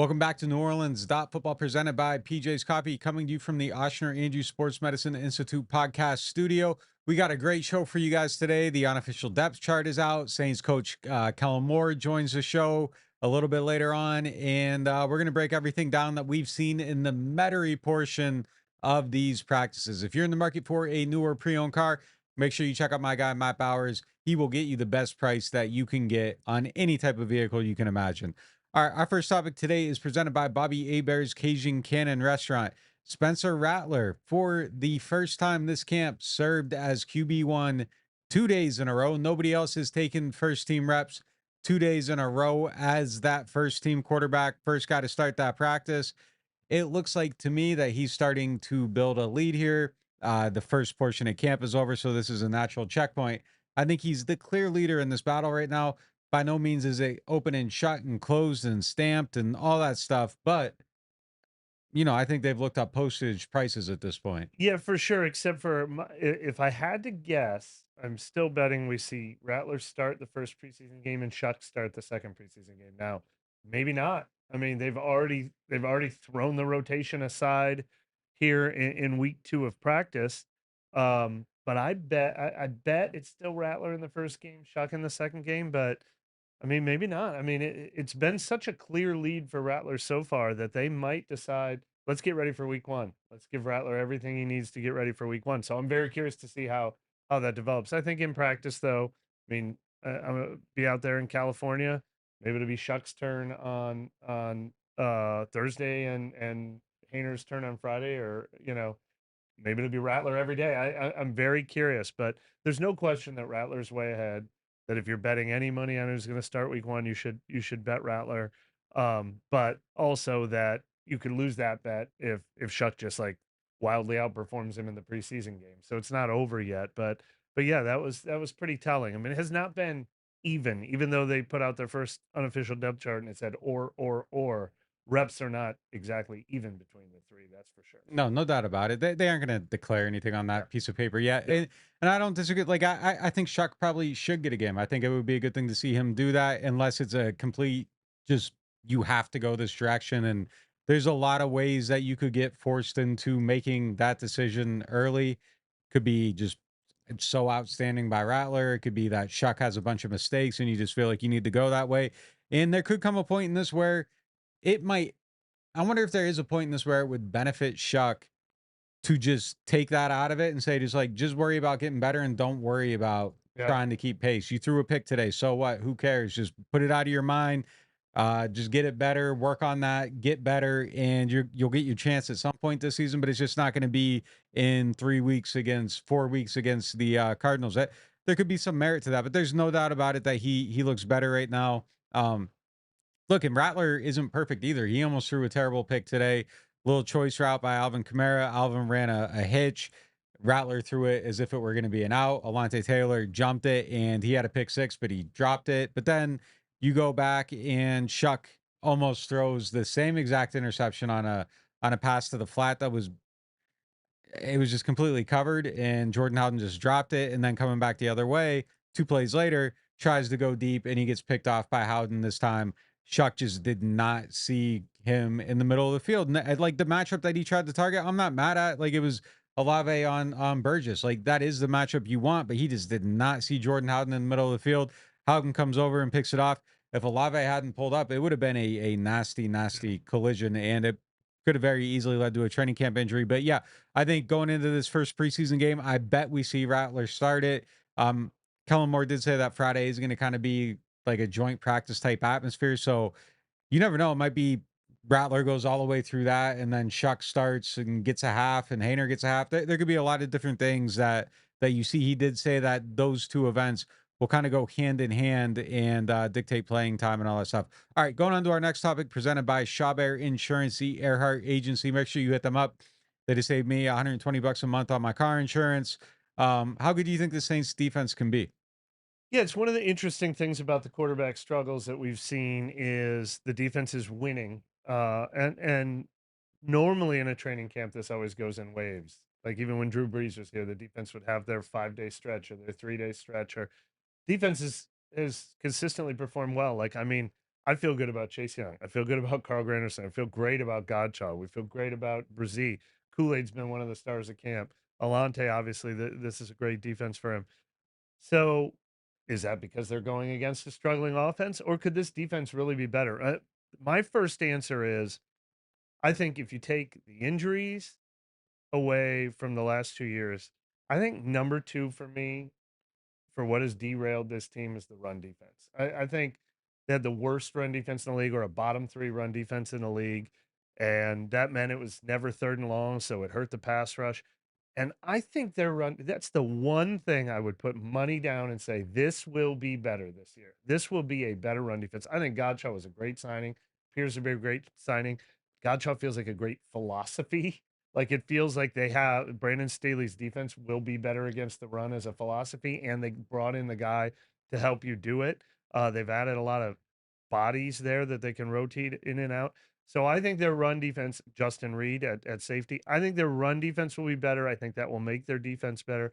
Welcome back to NewOrleans.Football presented by PJ's Coffee, coming to you from the Oshner Andrews Sports Medicine Institute podcast studio. We got a great show for you guys today. The unofficial depth chart is out. Saints coach Kellen Moore joins the show a little bit later on, and we're going to break everything down that we've seen in the Metairie portion of these practices. If you're in the market for a new or pre-owned car, make sure you check out my guy, Matt Bowers. He will get you the best price that you can get on any type of vehicle you can imagine. Our first topic today is presented by Bobby Hebert's Cajun Cannon Restaurant. Spencer Rattler, for the first time this camp, served as QB1 2 days in a row. Nobody else has taken first team reps 2 days in a row as that first team quarterback, first guy to start that practice. It looks like to me that he's starting to build a lead here. The first portion of camp is over, so this is a natural checkpoint. I think he's the clear leader in this battle right now. By no means is it open and shut and closed and stamped and all that stuff, but I think they've looked up postage prices at this point. Yeah, for sure. Except for if I had to guess, I'm still betting we see Rattler start the first preseason game and Shuck start the second preseason game. Now, maybe not. I mean, they've already thrown the rotation aside here in week 2 of practice. But I bet it's still Rattler in the first game, Shuck in the second game. But I mean, maybe not. I mean, it's been such a clear lead for Rattler so far that they might decide, let's get ready for week 1. Let's give Rattler everything he needs to get ready for week 1. So I'm very curious to see how that develops. I think in practice, though, I mean, I'm gonna be out there in California. Maybe it'll be Shuck's turn on Thursday and Hayner's turn on Friday, or maybe it'll be Rattler every day. I'm very curious, but there's no question that Rattler's way ahead. That if you're betting any money on who's going to start week 1, you should bet Rattler. But also that you could lose that bet if Shuck just like wildly outperforms him in the preseason game. So it's not over yet, but yeah, that was pretty telling. I mean, it has not been even though they put out their first unofficial depth chart and it said or reps are not exactly even between the three. That's for sure. No, no doubt about it. They aren't going to declare anything on Yeah. that piece of paper yet. Yeah. And I don't disagree. Like, I think Shuck probably should get a game. I think it would be a good thing to see him do that, unless it's a complete just you have to go this direction. And there's a lot of ways that you could get forced into making that decision early. Could be just it's so outstanding by Rattler. It could be that Shuck has a bunch of mistakes and you just feel like you need to go that way. And there could come a point in this where it might. I wonder if there is a point in this where it would benefit Shuck to just take that out of it and say, just worry about getting better and don't worry about Yeah. trying to keep pace. You threw a pick today. So what? Who cares? Just put it out of your mind. Just get it better, work on that, get better, and you'll get your chance at some point this season, but it's just not going to be in 3 weeks against 4 weeks against the Cardinals. There could be some merit to that, but there's no doubt about it that he looks better right now. Look, and Rattler isn't perfect either. He almost threw a terrible pick today. Little choice route by Alvin Kamara. Alvin ran a hitch. Rattler threw it as if it were going to be an out. Alontae Taylor jumped it and he had a pick six, but he dropped it. But then you go back and Shuck almost throws the same exact interception on a pass to the flat that was it was just completely covered, and Jordan Howden just dropped it. And then coming back the other way, 2 plays later, tries to go deep, and he gets picked off by Howden this time. Shuck just did not see him in the middle of the field. And like the matchup that he tried to target, I'm not mad at. Like it was Olave on Burgess. Like that is the matchup you want, but he just did not see Jordan Howden in the middle of the field. Howden comes over and picks it off. If Olave hadn't pulled up, it would have been a nasty, nasty collision, and it could have very easily led to a training camp injury. But yeah, I think going into this first preseason game, I bet we see Rattler start it. Kellen Moore did say that Friday is going to kind of be like a joint practice type atmosphere. So you never know. It might be Rattler goes all the way through that, and then Shuck starts and gets a half, and Hayner gets a half. There could be a lot of different things that you see. He did say that those two events will kind of go hand in hand and dictate playing time and all that stuff. All right, going on to our next topic, presented by Shawbear Insurance, the Earhart Agency. Make sure you hit them up. They just saved me $120 a month on my car insurance. How good do you think the Saints defense can be? Yeah, it's one of the interesting things about the quarterback struggles that we've seen is the defense is winning. And normally in a training camp, this always goes in waves. Like even when Drew Brees was here, the defense would have their 5-day stretch or their 3-day stretch. Or defense is consistently performed well. Like I mean, I feel good about Chase Young. I feel good about Carl Granderson. I feel great about Godchild. We feel great about Brzee. Kool-Aid's been one of the stars of camp. Alante, obviously, this is a great defense for him. So, is that because they're going against a struggling offense, or could this defense really be better? My first answer is I think if you take the injuries away from the last 2 years, I think number two for me for what has derailed this team is the run defense. I think they had the worst run defense in the league or a bottom three run defense in the league. And that meant it was never third and long. So it hurt the pass rush. And I think their run, that's the one thing I would put money down and say, this will be better this year. This will be a better run defense. I think Godshaw was a great signing, appears to be a great signing. Godshaw feels like a great philosophy. Like it feels like they have Brandon Staley's defense will be better against the run as a philosophy, and they brought in the guy to help you do it. They've added a lot of bodies there that they can rotate in and out. So I think their run defense, Justin Reed at safety, I think their run defense will be better. I think that will make their defense better.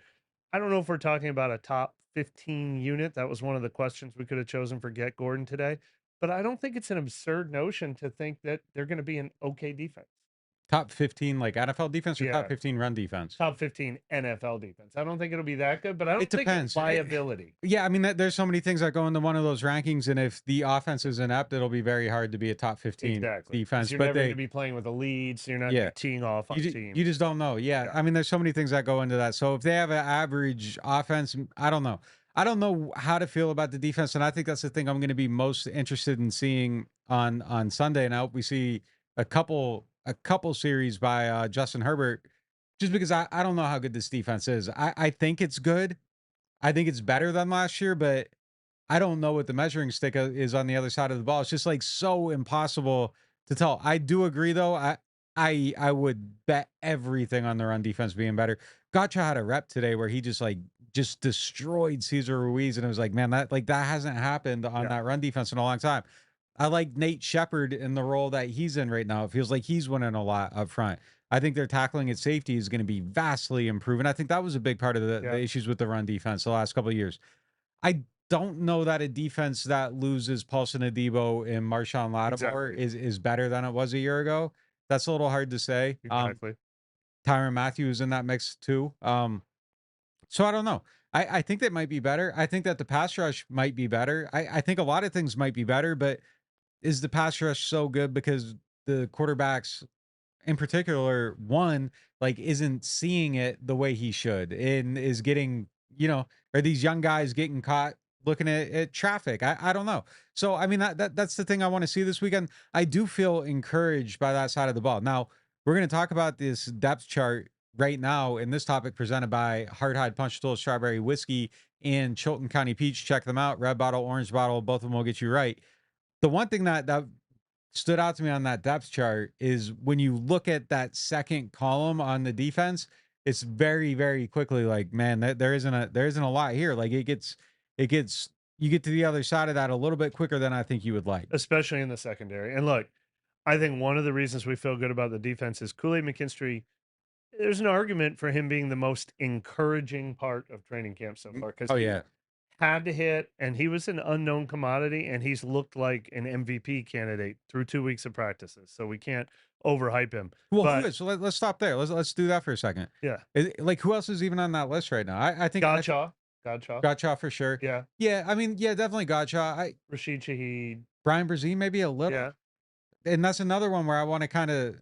I don't know if we're talking about a top 15 unit. That was one of the questions we could have chosen for Get Gordon today. But I don't think it's an absurd notion to think that they're going to be an okay defense. Top 15 like NFL defense or top Yeah, 15 run defense? top 15 NFL defense. I don't think it'll be that good, but I It don't think depends. liability. Yeah, I mean, there's so many things that go into one of those rankings, and if the offense is inept, it'll be very hard to be a top 15 Exactly. Because defense. you're But never going to they, be playing with a lead, so you're not going yeah, to be teeing off on you teams. just don't know. Yeah, Yeah. I mean, there's so many things that go into that. So if they have an average offense, I don't know. I don't know how to feel about the defense, and I think that's the thing I'm going to be most interested in seeing on Sunday. And I hope we see a couple series by Justin Herbert, just because I don't know how good this defense is. I think it's good. I think it's better than last year, but I don't know what the measuring stick is on the other side of the ball. It's just like so impossible to tell. I do agree though. I would bet everything on the run defense being better. Gotcha had a rep today where he just destroyed Cesar Ruiz, and it was like, man, that hasn't happened on Yeah. that run defense in a long time. I like Nate Shepard in the role that he's in right now. It feels like he's winning a lot up front. I think their tackling at safety is going to be vastly improved. I think that was a big part of the Yeah. issues with the run defense the last couple of years. I don't know that a defense that loses Paulson Adebo and Marshawn Lattimore Exactly. is better than it was a year ago. That's a little hard to say. Exactly. Tyrann Matthew is in that mix too. So I don't know. I think that might be better. I think that the pass rush might be better. I think a lot of things might be better, but is the pass rush so good because the quarterbacks in particular, one, like, isn't seeing it the way he should and is getting, are these young guys getting caught looking at traffic? I don't know. So, I mean, that's the thing I want to see this weekend. I do feel encouraged by that side of the ball. Now, we're going to talk about this depth chart right now in this topic presented by Hard Hide Punch Stool Strawberry Whiskey and Chilton County Peach. Check them out. Red bottle, orange bottle, both of them will get you right. The one thing that stood out to me on that depth chart is when you look at that second column on the defense, it's very, very quickly like, man, there isn't a lot here. Like it gets you get to the other side of that a little bit quicker than I think you would like. Especially in the secondary. And look, I think one of the reasons we feel good about the defense is Kool-Aid McKinstry. There's an argument for him being the most encouraging part of training camp so far because Oh he yeah. had to hit and he was an unknown commodity and he's looked like an MVP candidate through 2 weeks of practices. So we can't overhype him. Well, who But is? So let's stop there. Let's do that for a second. yeah, Like who else is even on that list right now? I think Godshaw. Gotcha for sure. Yeah. Yeah, I mean, yeah, definitely Gotcha. Rashid Shaheed. Brian Brzee maybe a little. Yeah. And that's another one where I want to kind of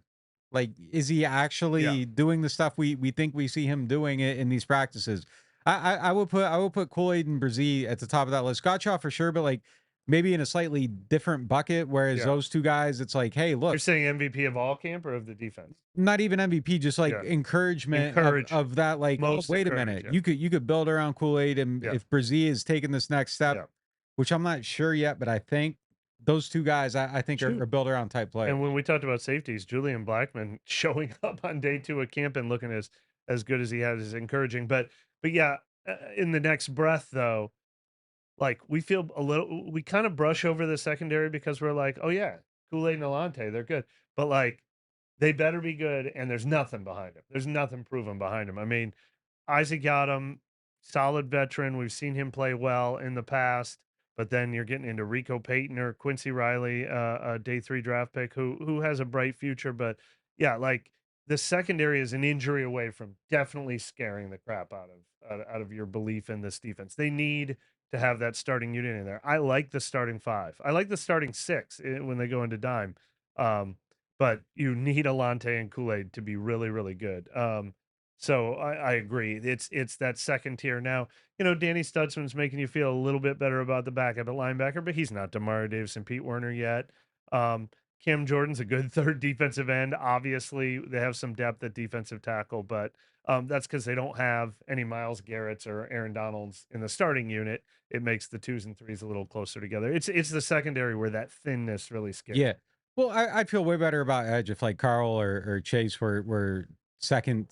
like, is he Yeah. actually doing the stuff we think we see him doing it in these practices? I would put Kool-Aid and Brzee at the top of that list. Gotcha for sure, but like maybe in a slightly different bucket. Whereas Yeah. those two guys, it's like, hey, You're look, saying MVP of all camp or of the defense? not even MVP, just like Yeah. encouragement Encourage. of that. Like, oh, Most wait a encourage, minute, yeah. you could build around Kool-Aid, and Yeah. if Brzee is taking this next step, Yeah. which I'm not sure yet, but I think those two guys, I think Shoot. are build around type players. And when we talked about safeties, Julian Blackman showing up on day 2 of camp and looking as good as he has is encouraging. But yeah, in the next breath though, like we feel we kind of brush over the secondary because we're like, oh yeah, Kool-Aid and Alante, they're good. But like they better be good, and there's nothing behind them. There's nothing proven behind them. I mean, Isaac Yadam, solid veteran. We've seen him play well in the past. but then you're getting into Rico Payton or Quincy Riley, a day 3 draft pick who has a bright future, but yeah, like the secondary is an injury away from definitely scaring the crap out of your belief in this defense. They need to have that starting unit in there. I like the starting 5. I like the starting 6 when they go into dime. Um, but you need Alante and Kool-Aid to be really, really good. So I agree. It's that second tier. Now, Danny Stutzman's making you feel a little bit better about the backup at linebacker, but he's not Demario Davis and Pete Werner yet. Cam Jordan's a good third defensive end. Obviously, they have some depth at defensive tackle, but that's because they don't have any Myles Garrett's or Aaron Donalds in the starting unit. It makes the 2s and 3s a little closer together. It's the secondary where that thinness really scares. Yeah. Well, I feel way better about edge if like Carl or Chase were second.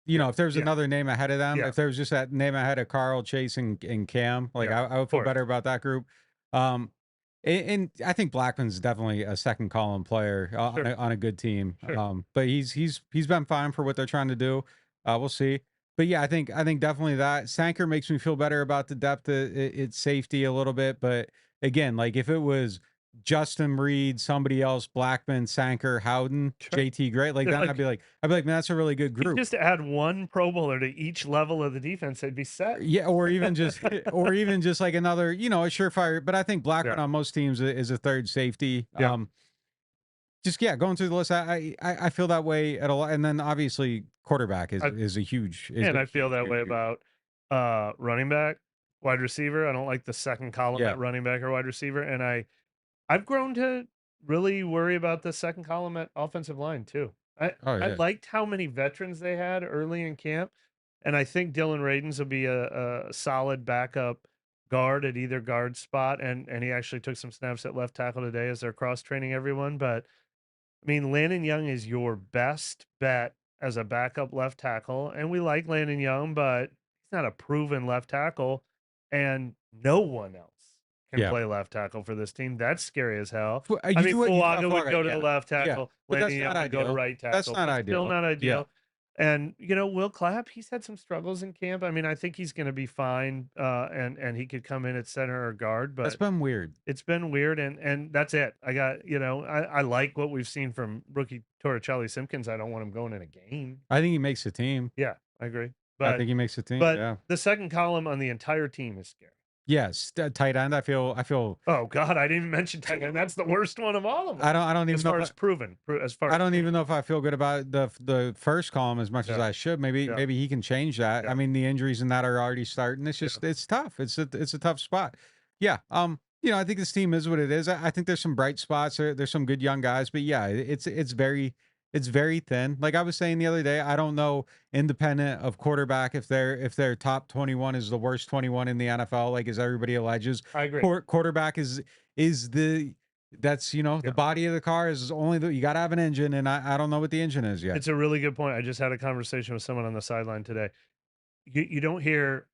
If there was Yeah. another name ahead of them, Yeah. if there was just that name ahead of Carl, Chase, and Cam, like Yeah, I would of feel course. better about that group. And I think Blackman's definitely a second column player Sure. on a good team. Sure. But he's been fine for what they're trying to do. We'll see. But yeah, I think definitely that Sanker makes me feel better about the depth at safety a little bit. But again, like if it was Justin Reed, somebody else, Blackman, Sanker, Howden, Sure. JT Gray, like They're then I'd be like, man, that's a really good you group. just add one Pro Bowler to each level of the defense, they'd be set. Yeah, or even just like another, a surefire. But I think Blackman Yeah. on most teams is a third safety. Yeah. Just yeah, going through the list, I feel that way at a lot, and then obviously quarterback I is a huge and I feel huge, that huge, way huge. about running back, wide receiver. I don't like the second column Yeah. at running back or wide receiver. And I've grown to really worry about the second column at offensive line too. Oh I yeah. liked how many veterans they had early in camp. And I think Dylan Radins will be a solid backup guard at either guard spot. And he actually took some snaps at left tackle today as they're cross training everyone. But I mean, Landon Young is your best bet as a backup left tackle, and we like Landon Young, but he's not a proven left tackle, and no one else can Yeah. play left tackle for this team. That's scary as hell. I mean, You thought Fuaga would Fuaga, go to the yeah. left Yeah. tackle, But Landon that's Young not would go to ideal. right That's tackle, not but still ideal. not Yeah. ideal. And Will Clapp, he's had some struggles in camp. I mean, I think he's going to be fine, and he could come in at center or guard, That's but been weird. it's been weird, and that's it. I got I like what we've seen from rookie Torricelli Simpkins. I don't want him going in a game. I think he makes the team. Yeah, I agree. I But think he makes the team. but Yeah. the second column on the entire team is scary. Yes. Tight end. I feel Oh God, I didn't even mention tight end. That's the worst one of all of them. I don't even As know far if as proven, as far I as don't proven. even know if I feel good about the first column as much as Yeah, I should. Maybe yeah, maybe he can change that. yeah, I mean, the injuries in that are already starting. It's yeah. just it's tough. It's a tough spot. Yeah. I think this team is what it is. I think there's some bright spots. There's some good young guys, but yeah, it's very thin. Like I was saying the other day, I don't know, independent of quarterback, if their top 21 is the worst 21 in the NFL, like as everybody alleges. I agree. Quarterback is the that's the Yeah. body of the car is only you got to have an engine, and I don't know what the engine is yet. It's a really good point. I just had a conversation with someone on the sideline today. You don't hear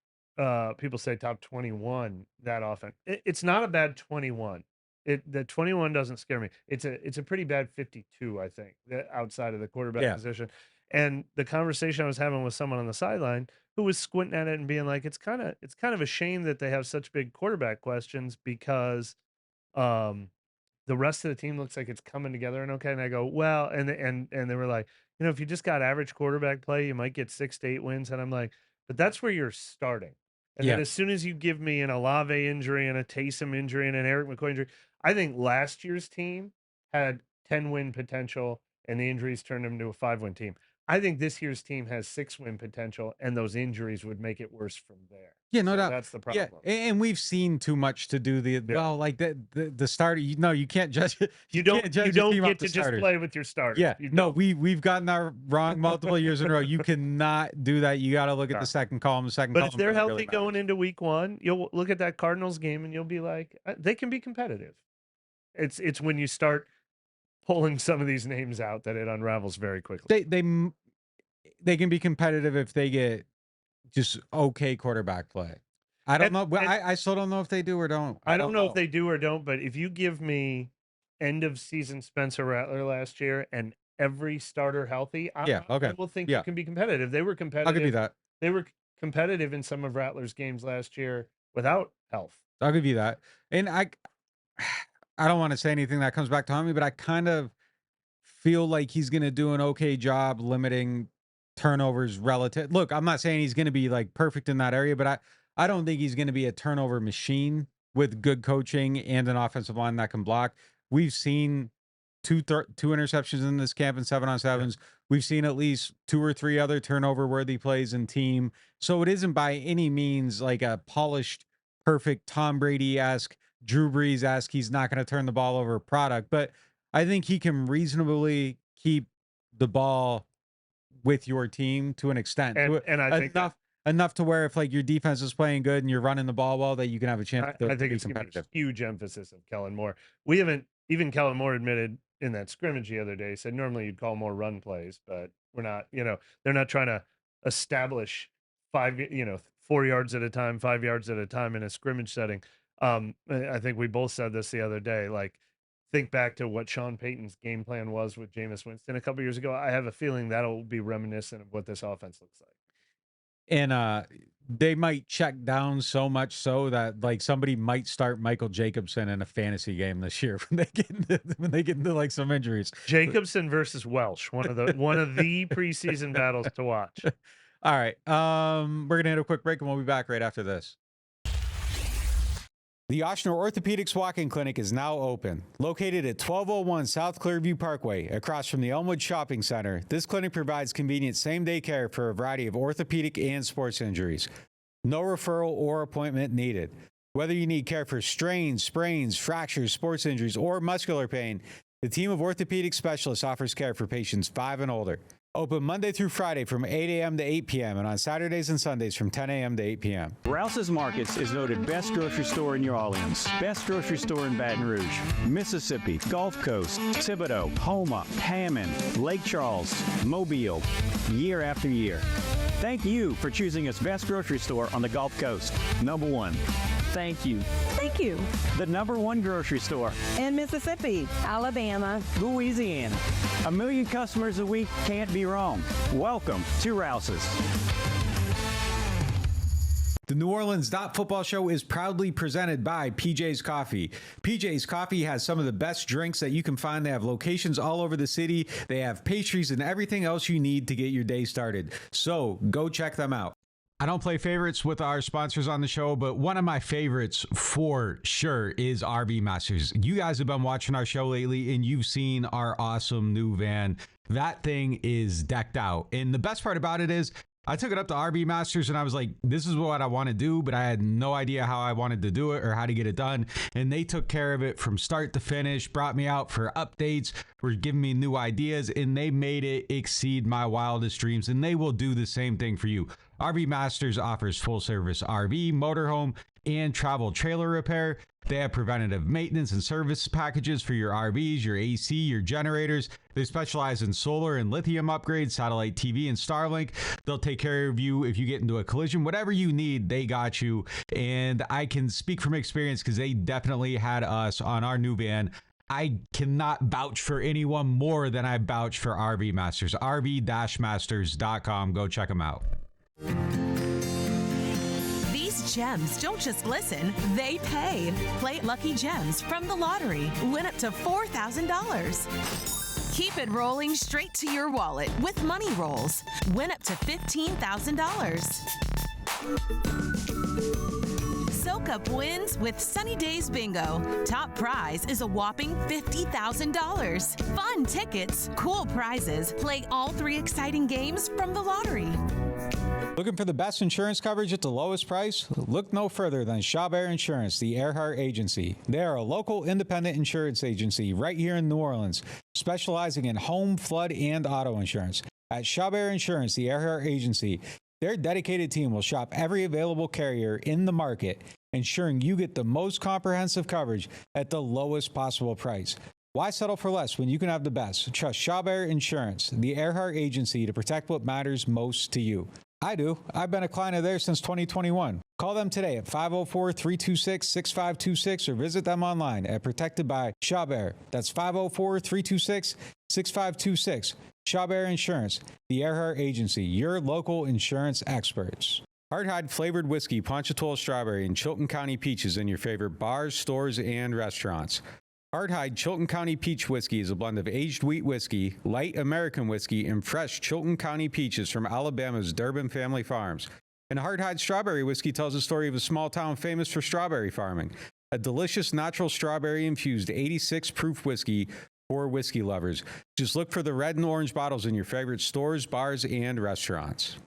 people say top 21 that often. It's not a bad 21. The 21 doesn't scare me. It's a pretty bad 52, I think, outside of the quarterback Yeah. position. And the conversation I was having with someone on the sideline who was squinting at it and being like, it's kind of a shame that they have such big quarterback questions because um the rest of the team looks like it's coming together and okay. And I go, well, and they were like, if you just got average quarterback play, you might get 6 to 8 wins. And I'm like, but that's where you're starting. And then Yeah. as soon as you give me an Olave injury and a Taysom injury and an Eric McCoy injury, I think last year's team had 10-win potential and the injuries turned them to a 5-win team. I think this year's team has 6-win potential and those injuries would make it worse from there. Yeah, no So doubt. that's the Yeah, problem. and we've seen too much to do Yeah. like the starter. You can't judge You can't judge a don't team off get the to just starters. play with your starters. Yeah, You no, don't. we've gotten that wrong multiple years in a row. You cannot do that. You got to look at Yeah. the second column. The second But if column they're really healthy going matters. into week 1, you'll look at that Cardinals game and you'll be like, they can be competitive. It's when you start pulling some of these names out that it unravels very quickly. They can be competitive if they get just okay quarterback play. I don't know. Well, And I still don't know if they do or don't. I I don't don't know if know. they do or don't, but if you give me end of season Spencer Rattler last year and every starter healthy, Yeah. I Okay. will think you Yeah. can be competitive. They were I'll give you competitive. that. They were competitive in some of Rattler's games last year without health. I'll give you that. And I don't want to say anything that comes back to haunt me, but I kind of feel like he's going to do an okay job limiting turnovers relative. Look, I'm not saying he's going to be like perfect in that area, but I don't think he's going to be a turnover machine with good coaching and an offensive line that can block. We've seen two interceptions in this camp and 7-on-7s. We've seen at least 2 or 3 other turnover worthy plays in team. So it isn't by any means like a polished, perfect Tom Brady-esque, Drew Brees-esque, he's not going to turn the ball over product, but I think he can reasonably keep the ball with your team to an extent, And I think enough to where if like your defense is playing good and you're running the ball well, that you can have a chance to I think be it's going to be competitive. a huge emphasis of Kellen Moore. We haven't even Kellen Moore admitted in that scrimmage the other day, said normally you'd call more run plays, but we're not, they're not trying to establish 4 yards at a time, 5 yards at a time in a scrimmage setting. I think we both said this the other day, like think back to what Sean Payton's game plan was with Jameis Winston a couple years ago. I have a feeling that'll be reminiscent of what this offense looks like. And they might check down so much so that like somebody might start Michael Jacobson in a fantasy game this year when they get into like some injuries. Jacobson versus Welsh, one of the preseason battles to watch. All right. We're gonna hit a quick break and we'll be back right after this. The Ochsner Orthopedics Walk-In Clinic is now open. Located at 1201 South Clearview Parkway, across from the Elmwood Shopping Center, this clinic provides convenient same-day care for a variety of orthopedic and sports injuries. No referral or appointment needed. Whether you need care for strains, sprains, fractures, sports injuries, or muscular pain, the team of orthopedic specialists offers care for patients 5 and older. Open Monday through Friday from 8 a.m. to 8 p.m. and on Saturdays and Sundays from 10 a.m. to 8 p.m. Rouse's Markets is voted best grocery store in New Orleans, best grocery store in Baton Rouge, Mississippi, Gulf Coast, Thibodaux, Houma, Hammond, Lake Charles, Mobile, year after year. Thank you for choosing us best grocery store on the Gulf Coast. Number 1. Thank you. Thank you. The number 1 grocery store In Mississippi, Alabama, Louisiana. 1 million customers a week can't be wrong. Welcome to Rouse's. The NewOrleans.Football show is proudly presented by PJ's Coffee. PJ's Coffee has some of the best drinks that you can find. They have locations all over the city. They have pastries and everything else you need to get your day started. So go check them out. I don't play favorites with our sponsors on the show, but one of my favorites for sure is RV Masters. You guys have been watching our show lately and you've seen our awesome new van. That thing is decked out. And the best part about it is I took it up to RV Masters and I was like, this is what I want to do, but I had no idea how I wanted to do it or how to get it done. And they took care of it from start to finish, brought me out for updates, were giving me new ideas, and they made it exceed my wildest dreams. And they will do the same thing for you. RV Masters offers full service RV, motorhome, and travel trailer repair. They have preventative maintenance and service packages for your RVs, your AC, your generators. They specialize in solar and lithium upgrades, satellite TV, and Starlink. They'll take care of you if you get into a collision. Whatever you need, they got you. And I can speak from experience because they definitely had us on our new van. I cannot vouch for anyone more than I vouch for RV Masters. RV-Masters.com. Go check them out. These gems don't just glisten, they pay. Play Lucky Gems from the lottery. Win up to $4,000. Keep it rolling straight to your wallet with Money Rolls. Win up to $15,000. Soak up wins with Sunny Days Bingo. Top prize is a whopping $50,000. Fun tickets, cool prizes. Play all 3 exciting games from the lottery. Looking for the best insurance coverage at the lowest price? Look no further than Chabert Insurance, the Earhart Agency. They are a local independent insurance agency right here in New Orleans, specializing in home, flood, and auto insurance. At Chabert Insurance, the Earhart Agency, their dedicated team will shop every available carrier in the market, ensuring you get the most comprehensive coverage at the lowest possible price. Why settle for less when you can have the best? Trust Chabert Insurance, the Earhart Agency, to protect what matters most to you. I do. I've been a client of theirs since 2021. Call them today at 504-326-6526 or visit them online at Protected by Chabert. That's 504-326-6526. Chabert Insurance, the Earhart Agency, your local insurance experts. Hardhide flavored whiskey, Ponchatoula strawberry, and Chilton County peaches in your favorite bars, stores, and restaurants. Hardhide Chilton County Peach Whiskey is a blend of aged wheat whiskey, light American whiskey, and fresh Chilton County peaches from Alabama's Durbin Family Farms. And Hardhide Strawberry Whiskey tells the story of a small town famous for strawberry farming. A delicious natural strawberry-infused 86-proof whiskey for whiskey lovers. Just look for the red and orange bottles in your favorite stores, bars, and restaurants.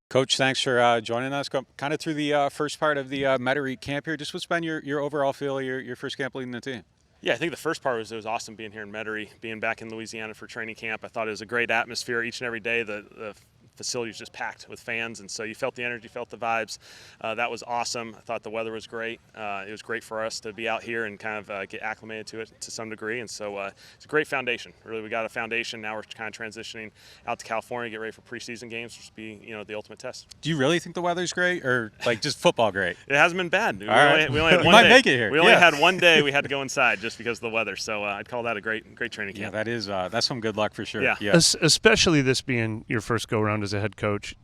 Coach, thanks for joining us. Kind of through the first part of the Metairie camp here. Just what's been your overall feel of your first camp leading the team? Yeah, I think the first part was it was awesome being here in Metairie, being back in Louisiana for training camp. I thought it was a great atmosphere each and every day. The facility was just packed with fans, and so you felt the energy, felt the vibes. That was awesome. I thought the weather was great. It was great for us to be out here and kind of get acclimated to it to some degree, and so it's a great foundation. Really, we got a foundation. Now we're kind of transitioning out to California, get ready for preseason games, which will be the ultimate test. Do you really think the weather's great, or like just football great? It hasn't been bad. We right. only had one might day. make it here. We only had one day we had to go inside just because of the weather, so I'd call that a great training camp. Yeah, that's some good luck for sure. Yeah. Especially this being your first go-around as a head coach.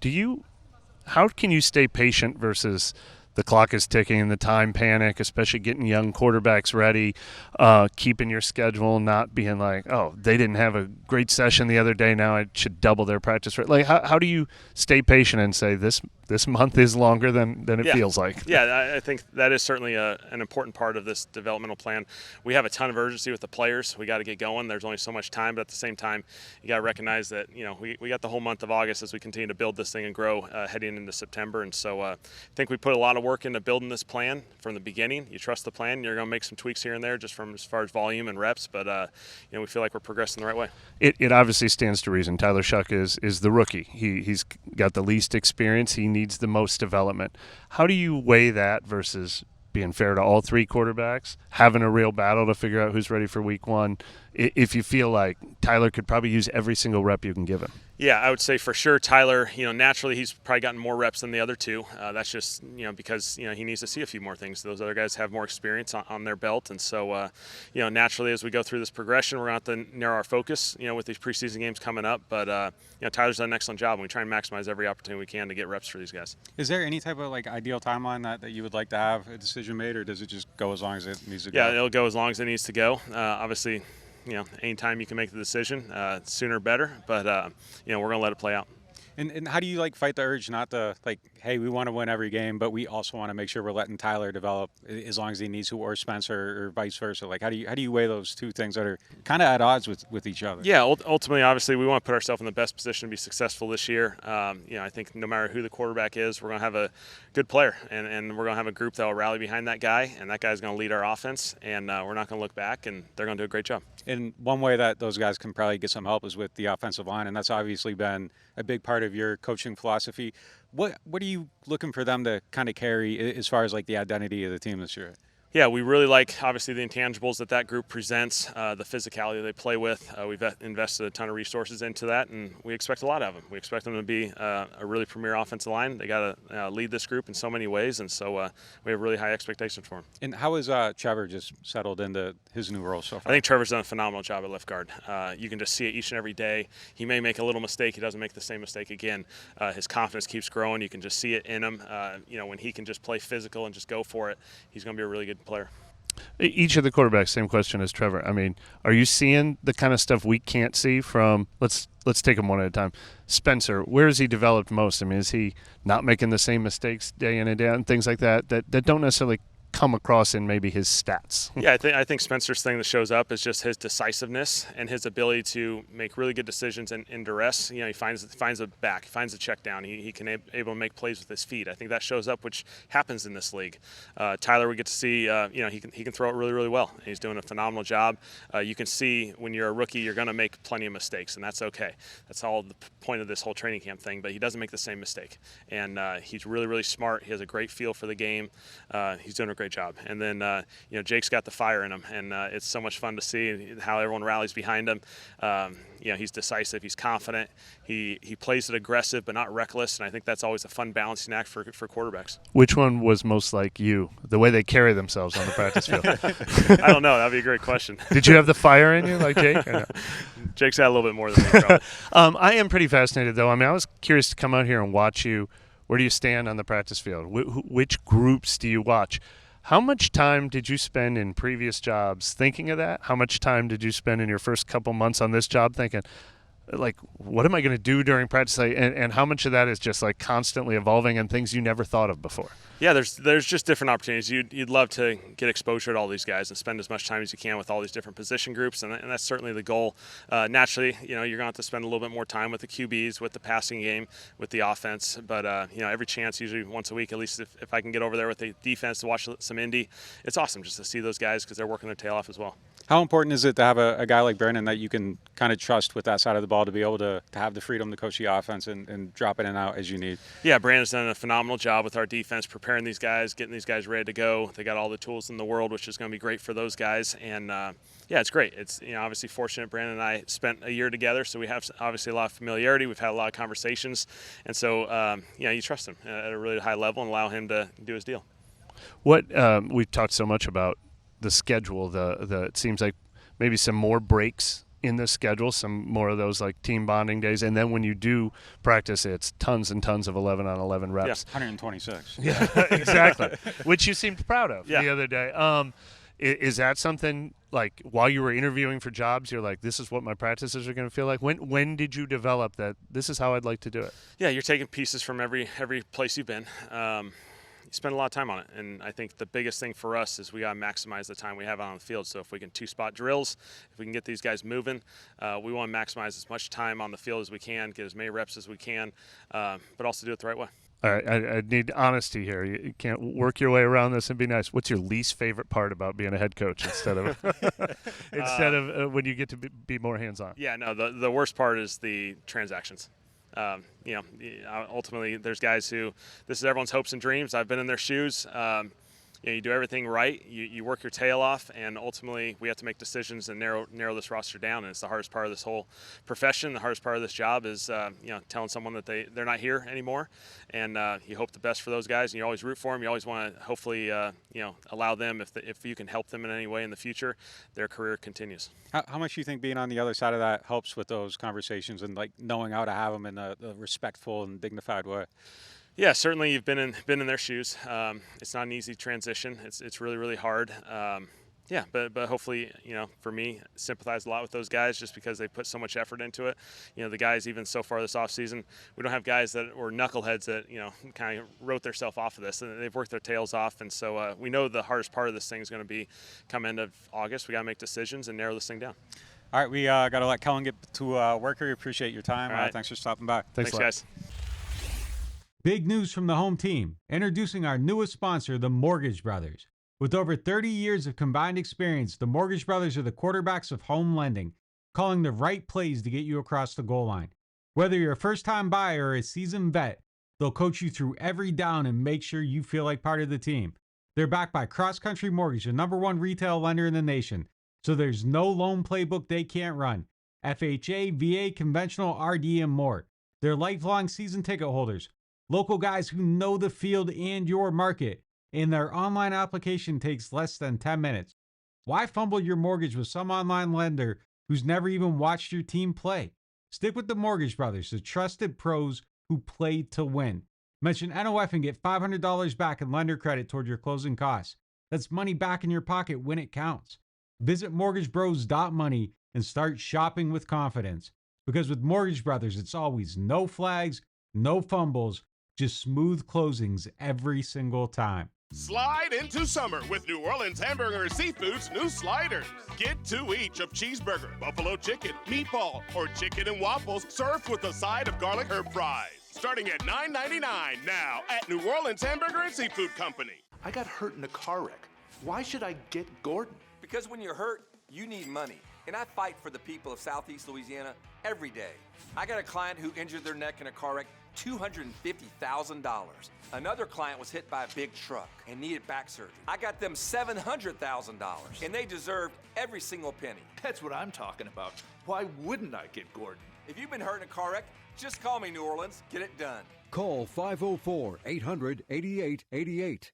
How can you stay patient versus the clock is ticking and the time panic, especially getting young quarterbacks ready, keeping your schedule, not being like, oh, they didn't have a great session the other day, now I should double their practice rate. Like, how do you stay patient and say this month is longer than it feels like? Yeah, I think that is certainly an important part of this developmental plan. We have a ton of urgency with the players. We got to get going. There's only so much time, but at the same time, you got to recognize that we got the whole month of August as we continue to build this thing and grow heading into September. And so I think we put a lot of work into building this plan from the beginning. You trust the plan. You're going to make some tweaks here and there just from as far as volume and reps, but we feel like we're progressing the right way. It obviously stands to reason. Tyler Shuck is the rookie. He's got the least experience. He needs the most development. How do you weigh that versus being fair to all three quarterbacks, having a real battle to figure out who's ready for week one, if you feel like Tyler could probably use every single rep you can give him? Yeah, I would say for sure Tyler, naturally he's probably gotten more reps than the other two. That's just, because, he needs to see a few more things. Those other guys have more experience on their belt. And so, naturally as we go through this progression, we're going to have to narrow our focus, with these preseason games coming up. But, Tyler's done an excellent job, and we try and maximize every opportunity we can to get reps for these guys. Is there any type of ideal timeline that you would like to have a decision made, or does it just go as long as it needs to go? Yeah, it'll go as long as it needs to go. Obviously, anytime you can make the decision, sooner better. But, we're going to let it play out. And how do you fight the urge not to hey, we want to win every game, but we also want to make sure we're letting Tyler develop as long as he needs to, or Spencer, or vice versa? How do you weigh those two things that are kind of at odds with each other? Yeah, ultimately, obviously, we want to put ourselves in the best position to be successful this year. I think no matter who the quarterback is, we're going to have a good player, and we're going to have a group that will rally behind that guy, and that guy's going to lead our offense, and we're not going to look back, and they're going to do a great job. And one way that those guys can probably get some help is with the offensive line, and that's obviously been a big part of your coaching philosophy. What are you looking for them to kind of carry as far as the identity of the team this year? Yeah, we really like, obviously, the intangibles that group presents, the physicality they play with. We've invested a ton of resources into that, and we expect a lot of them. We expect them to be a really premier offensive line. They got to lead this group in so many ways, and so we have really high expectations for them. And how has Trevor just settled into his new role so far? I think Trevor's done a phenomenal job at left guard. You can just see it each and every day. He may make a little mistake. He doesn't make the same mistake again. His confidence keeps growing. You can just see it in him. When he can just play physical and just go for it, he's going to be a really good player. Each of the quarterbacks, same question as Trevor. I mean, are you seeing the kind of stuff we can't see from, let's take them one at a time. Spencer, where has he developed most? I mean, is he not making the same mistakes day in and day out and things like that don't necessarily come across in maybe his stats? Yeah, I think Spencer's thing that shows up is just his decisiveness and his ability to make really good decisions in duress. He finds a back, finds a check down. He can able to make plays with his feet. I think that shows up, which happens in this league. Tyler, we get to see, he can throw it really, really well. He's doing a phenomenal job. You can see when you're a rookie, you're going to make plenty of mistakes, and that's okay. That's all the point of this whole training camp thing, but he doesn't make the same mistake. And he's really, really smart. He has a great feel for the game. He's doing a great job. And then Jake's got the fire in him, and it's so much fun to see how everyone rallies behind him. He's decisive, he's confident, he plays it aggressive but not reckless, and I think that's always a fun balancing act for quarterbacks. Which one was most like you, the way they carry themselves on the practice field? I don't know, that'd be a great question. Did you have the fire in you like Jake? Jake's got a little bit more than me, probably. I am pretty fascinated, though. I mean, I was curious to come out here and watch you. Where do you stand on the practice field? Which groups do you watch? How much time did you spend in previous jobs thinking of that? How much time did you spend in your first couple months on this job thinking, like, what am I going to do during practice? And how much of that is just like constantly evolving and things you never thought of before? Yeah, there's just different opportunities. You'd love to get exposure to all these guys and spend as much time as you can with all these different position groups, and that's certainly the goal. Naturally, you're going to have to spend a little bit more time with the QBs, with the passing game, with the offense. But every chance, usually once a week, at least if I can get over there with the defense to watch some Indy, it's awesome just to see those guys because they're working their tail off as well. How important is it to have a guy like Brandon that you can kind of trust with that side of the ball to be able to have the freedom to coach the offense and drop in and out as you need? Yeah, Brandon's done a phenomenal job with our defense, preparing these guys, getting these guys ready to go. They got all the tools in the world, which is going to be great for those guys. And, it's great. It's obviously fortunate Brandon and I spent a year together, so we have obviously a lot of familiarity. We've had a lot of conversations. And so, you trust him at a really high level and allow him to do his deal. What we've talked so much about the schedule, it seems like maybe some more breaks in the schedule, some more of those like team bonding days, and then when you do practice, it's tons and tons of 11-on-11 reps. Yeah, 126. Yeah, exactly. Which you seemed proud of the other day. Is that something like while you were interviewing for jobs, you're like, this is what my practices are going to feel like? When did you develop that? This is how I'd like to do it. Yeah, you're taking pieces from every place you've been. You spend a lot of time on it, and I think the biggest thing for us is we got to maximize the time we have out on the field. So if we can two-spot drills, if we can get these guys moving, we want to maximize as much time on the field as we can, get as many reps as we can, but also do it the right way. All right, I need honesty here. You can't work your way around this and be nice. What's your least favorite part about being a head coach instead of when you get to be more hands-on? Yeah, no, the worst part is the transactions. Ultimately, there's guys who this is everyone's hopes and dreams. I've been in their shoes. You do everything right. You work your tail off, and ultimately we have to make decisions and narrow this roster down. And it's the hardest part of this whole profession. The hardest part of this job is telling someone that they're not here anymore. And you hope the best for those guys, and you always root for them. You always want to hopefully allow them if you can help them in any way in the future, their career continues. How much do you think being on the other side of that helps with those conversations and like knowing how to have them in a respectful and dignified way? Yeah, certainly you've been in their shoes. It's not an easy transition. It's really, really hard. But hopefully, for me, sympathize a lot with those guys just because they put so much effort into it. The guys, even so far this offseason, we don't have guys that were knuckleheads that, kind of wrote themselves off of this. And they've worked their tails off. And so we know the hardest part of this thing is going to be come end of August. We got to make decisions and narrow this thing down. All right, we got to let Kellen get to work here. We appreciate your time. Right. Thanks for stopping by. Thanks guys. Big news from the home team, introducing our newest sponsor, the Mortgage Brothers. With over 30 years of combined experience, the Mortgage Brothers are the quarterbacks of home lending, calling the right plays to get you across the goal line. Whether you're a first-time buyer or a seasoned vet, they'll coach you through every down and make sure you feel like part of the team. They're backed by Cross Country Mortgage, the #1 retail lender in the nation, so there's no loan playbook they can't run. FHA, VA, conventional, RD, and more. They're lifelong season ticket holders. Local guys who know the field and your market, and their online application takes less than 10 minutes. Why fumble your mortgage with some online lender who's never even watched your team play? Stick with the Mortgage Brothers, the trusted pros who play to win. Mention NOF and get $500 back in lender credit toward your closing costs. That's money back in your pocket when it counts. Visit mortgagebros.money and start shopping with confidence. Because with Mortgage Brothers, it's always no flags, no fumbles, just smooth closings every single time. Slide into summer with New Orleans Hamburger and Seafood's new sliders. Get 2 each of cheeseburger, buffalo chicken, meatball, or chicken and waffles served with a side of garlic herb fries. Starting at $9.99 now at New Orleans Hamburger and Seafood Company. I got hurt in a car wreck. Why should I get Gordon? Because when you're hurt, you need money. And I fight for the people of Southeast Louisiana every day. I got a client who injured their neck in a car wreck, $250,000. Another client was hit by a big truck and needed back surgery. I got them $700,000, and they deserved every single penny. That's what I'm talking about. Why wouldn't I get Gordon? If you've been hurt in a car wreck, just call me, New Orleans. Get it done. Call 504-800-8888.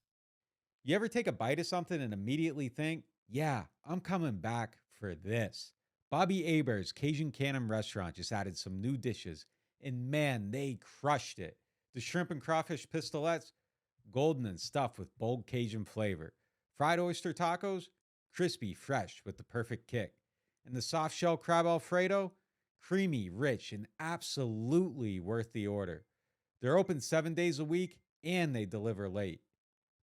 You ever take a bite of something and immediately think, yeah, I'm coming back for this? Bobby Aber's Cajun Cannon Restaurant just added some new dishes, and man, they crushed it. The shrimp and crawfish pistolets, golden and stuffed with bold Cajun flavor. Fried oyster tacos, crispy, fresh with the perfect kick. And the soft shell crab Alfredo, creamy, rich, and absolutely worth the order. They're open 7 days a week and they deliver late.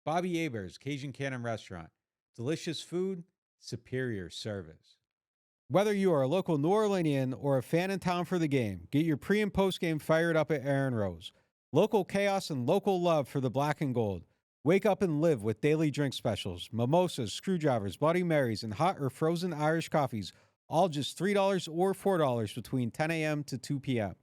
Bobby Aber's Cajun Cannon Restaurant. Delicious food, superior service. Whether you are a local New Orleanian or a fan in town for the game, get your pre and post game fired up at Aaron Rose. Local chaos and local love for the black and gold. Wake up and live with daily drink specials, mimosas, screwdrivers, Bloody Marys, and hot or frozen Irish coffees, all just $3 or $4 between 10 a.m. to 2 p.m.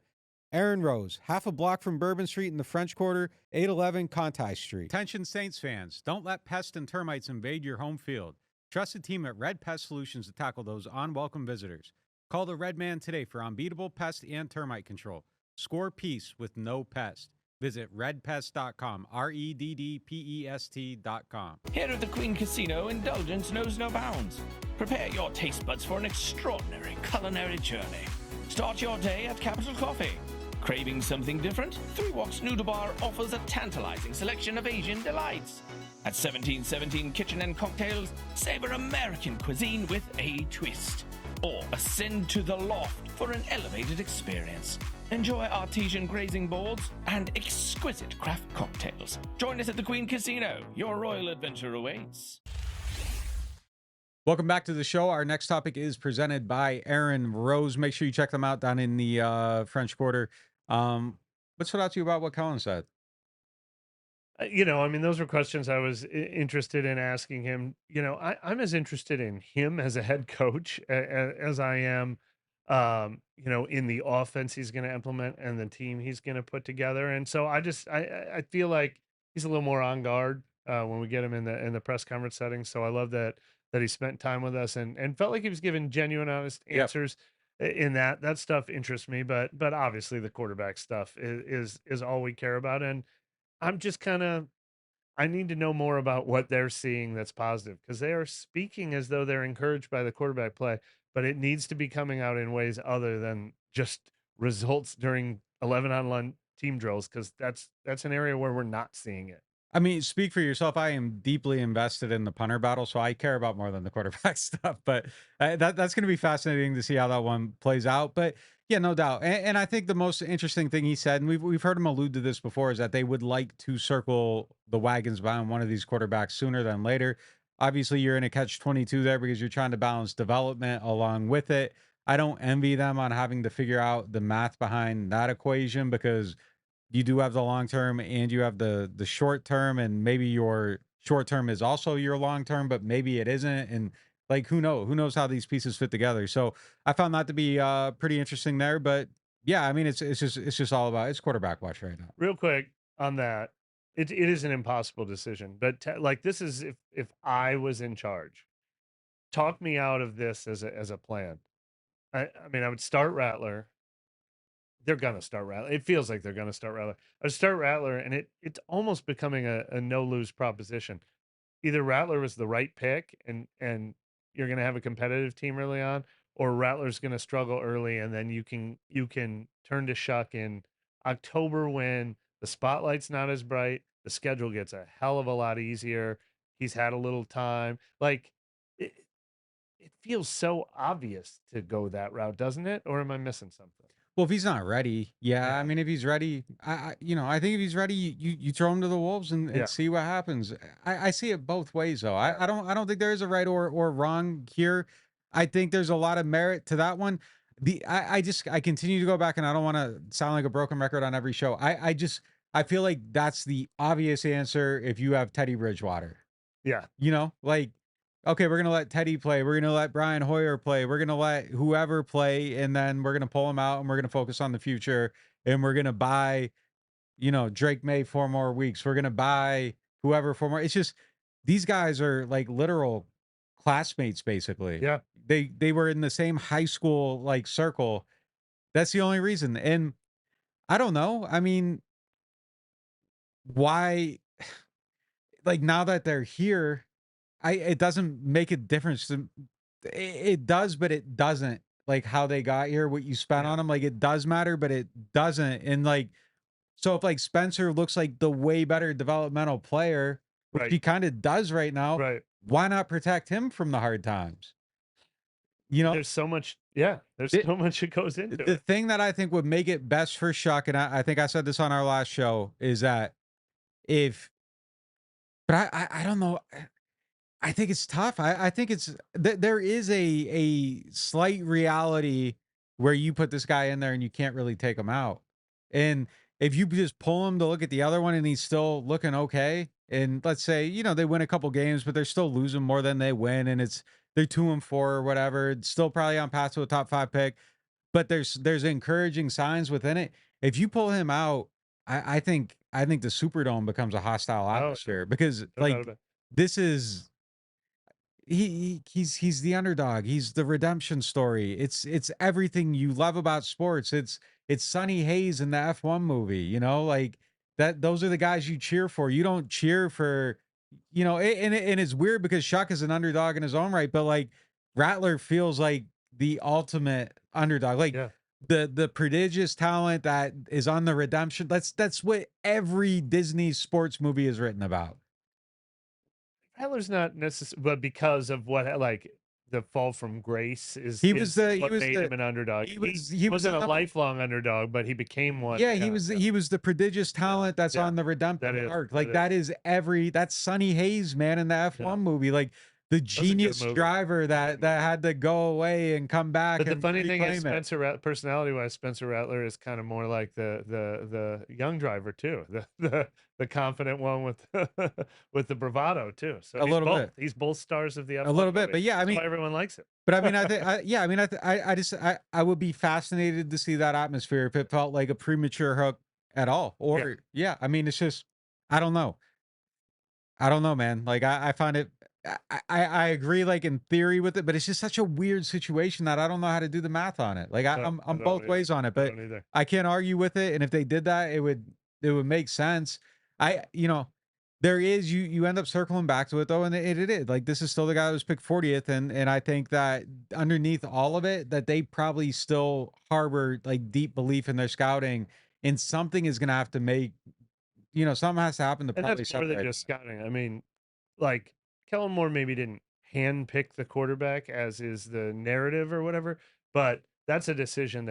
Aaron Rose, half a block from Bourbon Street in the French Quarter, 811 Conti Street. Attention Saints fans, don't let pests and termites invade your home field. Trust the team at Red Pest Solutions to tackle those unwelcome visitors. Call the Red Man today for unbeatable pest and termite control. Score peace with no pest. Visit redpest.com, REDDPEST.com. Here at the Queen Casino, indulgence knows no bounds. Prepare your taste buds for an extraordinary culinary journey. Start your day at Capital Coffee. Craving something different? Three Walks Noodle Bar offers a tantalizing selection of Asian delights. At 1717 Kitchen and Cocktails, savor American cuisine with a twist. Or ascend to the loft for an elevated experience. Enjoy artesian grazing boards and exquisite craft cocktails. Join us at the Queen Casino. Your royal adventure awaits. Welcome back to the show. Our next topic is presented by Aaron Rose. Make sure you check them out down in the French Quarter. What stood out to you about what Kellen said? Those were questions I was interested in asking him. I'm as interested in him as a head coach as I am, in the offense he's going to implement and the team he's going to put together. And so I feel like he's a little more on guard when we get him in the press conference setting. So I love that he spent time with us and felt like he was giving genuine, honest answers. In that stuff interests me, but obviously the quarterback stuff is all we care about. And I'm just I need to know more about what they're seeing that's positive, because they are speaking as though they're encouraged by the quarterback play, but it needs to be coming out in ways other than just results during 11-on-1 team drills, because that's an area where we're not seeing it. I mean, speak for yourself. I am deeply invested in the punter battle, so I care about more than the quarterback stuff. But that's going to be fascinating to see how that one plays out. But yeah, no doubt. And I think the most interesting thing he said, and we've heard him allude to this before, is that they would like to circle the wagons behind one of these quarterbacks sooner than later. Obviously, you're in a catch-22 there because you're trying to balance development along with it. I don't envy them on having to figure out the math behind that equation, because you do have the long term and you have the short term, and maybe your short term is also your long term, but maybe it isn't. And like, who knows how these pieces fit together. So I found that to be pretty interesting there. But yeah, I mean, it's just all about, it's quarterback watch right now. Real quick on that, it is an impossible decision, but this is if I was in charge, talk me out of this as a plan. I would start Rattler. They're gonna start Rattler. It feels like they're gonna start Rattler. I start Rattler, and it's almost becoming a no-lose proposition. Either Rattler was the right pick, and you're gonna have a competitive team early on, or Rattler's gonna struggle early, and then you can turn to Shuck in October when the spotlight's not as bright, the schedule gets a hell of a lot easier. He's had a little time. Like it feels so obvious to go that route, doesn't it? Or am I missing something? Well, if he's not ready, yeah. I mean, if he's ready, I think if he's ready, you throw him to the wolves and see what happens. I see it both ways, though. I don't think there is a right or wrong here. I think there's a lot of merit to that one. I continue to go back, and I don't want to sound like a broken record on every show. I feel like that's the obvious answer if you have Teddy Bridgewater. Yeah. Okay, we're going to let Teddy play. We're going to let Brian Hoyer play. We're going to let whoever play, and then we're going to pull him out, and we're going to focus on the future, and we're going to buy, Drake May 4 more weeks. We're going to buy whoever 4 more. It's just, these guys are like literal classmates, basically. Yeah. They were in the same high school, circle. That's the only reason. And I don't know. I mean, why, now that they're here, it doesn't make a difference. It does, but it doesn't like how they got here, what you spent on them. Like it does matter, but it doesn't. And like, so if like Spencer looks like the way better developmental player, which Right. he kind of does right now, Right. why not protect him from the hard times? You know, There's so much. Yeah. There's it, so much that goes into the it. thing that I think would make it best for Shuck, and I think I said this on our last show, is that if, but I don't know. I think it's tough. I think it's there is a slight reality where you put this guy in there and you can't really take him out. And if you just pull him to look at the other one and he's still looking okay, and let's say, you know, they win a couple games, but they're still losing more than they win, and they're 2-4 or whatever, it's still probably on path to a top 5 pick, but there's encouraging signs within it. If you pull him out, I think the Superdome becomes a hostile Oh, atmosphere because no doubt like about it. this is he's the underdog. He's the redemption story. It's everything you love about sports. It's Sonny Hayes in the F1 movie, you know, like that those are the guys you cheer for. You don't cheer for, you know, and it's weird because Shuck is an underdog in his own right, but like Rattler feels like the ultimate underdog. Like Yeah. the prodigious talent that is on the redemption. That's what every Disney sports movie is written about. Rattler's not necessarily, but because of what, like the fall from grace is He was the he what was made the him an underdog. he was Wasn't a the lifelong underdog, but he became one. yeah, he was the prodigious talent that's Yeah. on the redemptive That is, arc. that Like that's Sonny Hayes, man, in the F1 movie. Like the a good genius movie. driver that had to go away and come back But the and funny thing is, reclaim it. personality-wise, Spencer Rattler is kind of more like the young driver too, the confident one with with the bravado too. So A he's little both. bit. He's both stars of the A F1 little bit. movie. But yeah, I That's mean, why everyone likes it. but I mean, I think, yeah, I mean, I just, I would be fascinated to see that atmosphere if it felt like a premature hook at all. Or, yeah, I mean, it's just, I don't know. I don't know, man. Like I find it. I agree, like in theory with it, but it's just such a weird situation that I don't know how to do the math on it. Like No, I'm don't both either. ways on it, I but don't either. I can't argue with it. And if they did that, it would make sense. You know, there is you end up circling back to it though, and it is like this is still the guy that was picked 40th, and I think that underneath all of it, that they probably still harbor like deep belief in their scouting, and something is gonna have to make something has to happen to And probably that's more than separate just them. scouting. I mean, like Kellen Moore maybe didn't handpick the quarterback as is the narrative or whatever, but that's a decision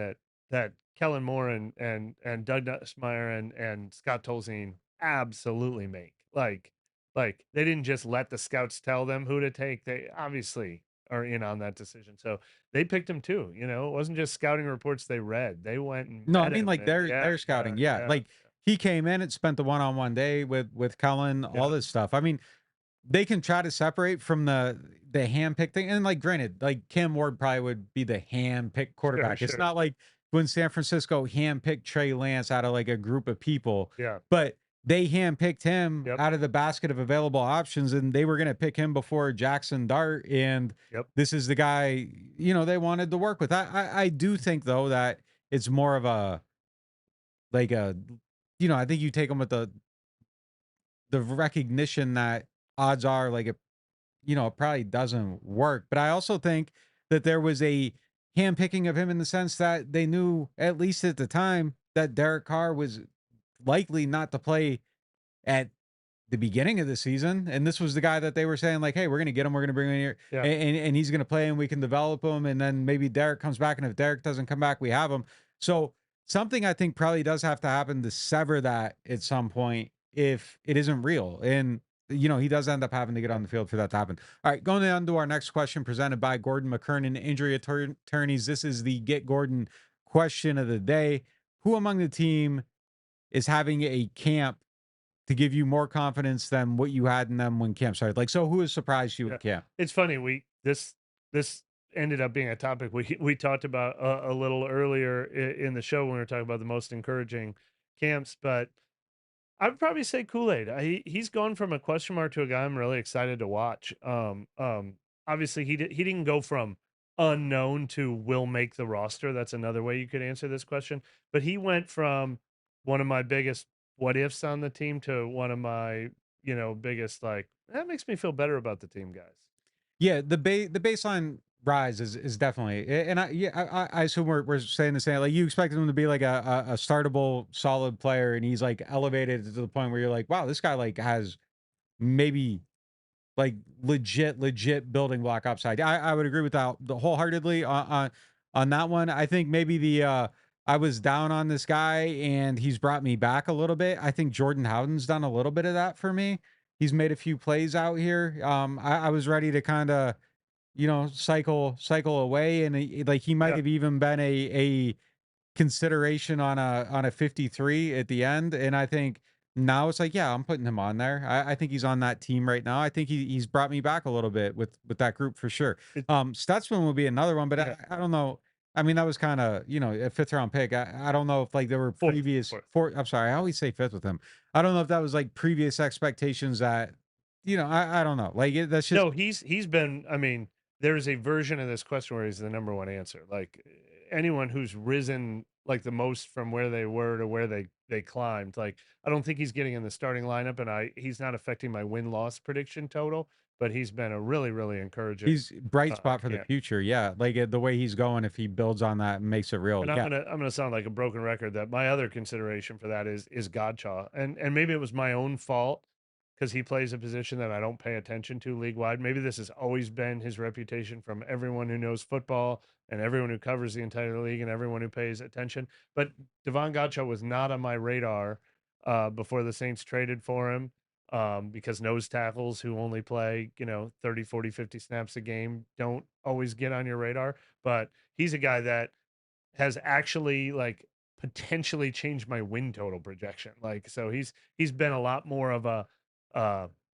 that Kellen Moore and Doug Nussmeier and Scott Tolzien absolutely make. Like they didn't just let the scouts tell them who to take. They obviously are in on that decision. So they picked him too. You know, it wasn't just scouting reports they read. They went and No, I met mean him. like And their scouting. Yeah. Like he came in and spent the one-on-one day with Kellen, all this stuff. I mean, they can try to separate from the hand-picked thing. And like granted, like Cam Ward probably would be the hand-picked quarterback. It's sure. not like when San Francisco hand-picked Trey Lance out of like a group of people. Yeah. But they hand-picked him Yep. out of the basket of available options, and they were gonna pick him before Jackson Dart. And this is the guy, they wanted to work with. I do think though that it's more of a like a I think you take them with the recognition that odds are like it probably doesn't work. But I also think that there was a handpicking of him in the sense that they knew, at least at the time, that Derek Carr was likely not to play at the beginning of the season. And this was the guy that they were saying, like, hey, we're going to get him. We're going to bring him in here. Yeah. And he's going to play and we can develop him. And then maybe Derek comes back. And if Derek doesn't come back, we have him. So something I think probably does have to happen to sever that at some point if it isn't real. And he does end up having to get on the field for that to happen. All right, going on to our next question presented by Gordon McKernan, injury attorneys. This is the Get Gordon question of the day. Who among the team is having a camp to give you more confidence than what you had in them when camp started? Like, so who has surprised you at camp? It's funny. This ended up being a topic we talked about a little earlier in the show when we were talking about the most encouraging camps, but I would probably say Kool-Aid. He's gone from a question mark to a guy I'm really excited to watch. Obviously he didn't go from unknown to will make the roster. That's another way you could answer this question. But he went from one of my biggest what ifs on the team to one of my, biggest like that makes me feel better about the team guys. Yeah, the baseline rise is definitely, and I assume we're saying the same. Like you expected him to be like a startable, solid player, and he's like elevated to the point where you're like, wow, this guy like has maybe like legit building block upside. I would agree with that wholeheartedly on that one. I think maybe I was down on this guy and he's brought me back a little bit. I think Jordan Howden's done a little bit of that for me. He's made a few plays out here. I was ready to kind of, cycle away, and like he might Yeah. have even been a consideration on a 53 at the end. And I think now it's like, yeah, I'm putting him on there. I think he's on that team right now. I think he's brought me back a little bit with that group for sure. Stutzman will be another one, but Yeah. I don't know. I mean, that was kind of, a fifth round pick. I don't know if like there were previous fourth. I'm sorry, I always say fifth with him. I don't know if that was like previous expectations that, I don't know. Like that's just No, he's been. I mean, there is a version of this question where he's the number one answer. Like anyone who's risen like the most from where they were to where they climbed. Like I don't think he's getting in the starting lineup, and he's not affecting my win loss prediction total. But he's been a really encouraging. he's bright spot for the yeah. future. Yeah, like the way he's going, if he builds on that and makes it real. And Yeah. I'm gonna sound like a broken record that my other consideration for that is Godchaw, and maybe it was my own fault because he plays a position that I don't pay attention to league wide. Maybe this has always been his reputation from everyone who knows football and everyone who covers the entire league and everyone who pays attention. But Devon Godchaw was not on my radar before the Saints traded for him because nose tackles who only play 30, 40, 50 snaps a game don't always get on your radar. But he's a guy that has actually like potentially changed my win total projection. Like, so he's been a lot more of a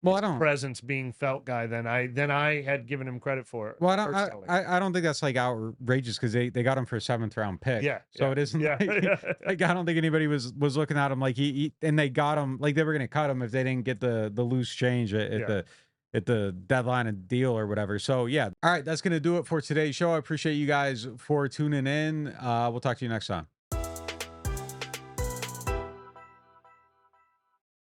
Well, I don't. presence being felt guy than I had given him credit for. Well, I don't. Personally. I don't think that's like outrageous because they got him for a 7th round pick. Yeah. So yeah, it isn't Yeah. like I don't think anybody was looking at him like he and they got him like they were going to cut him if they didn't get the loose change at the deadline of deal or whatever. So yeah. All right, that's going to do it for today's show. I appreciate you guys for tuning in. We'll talk to you next time.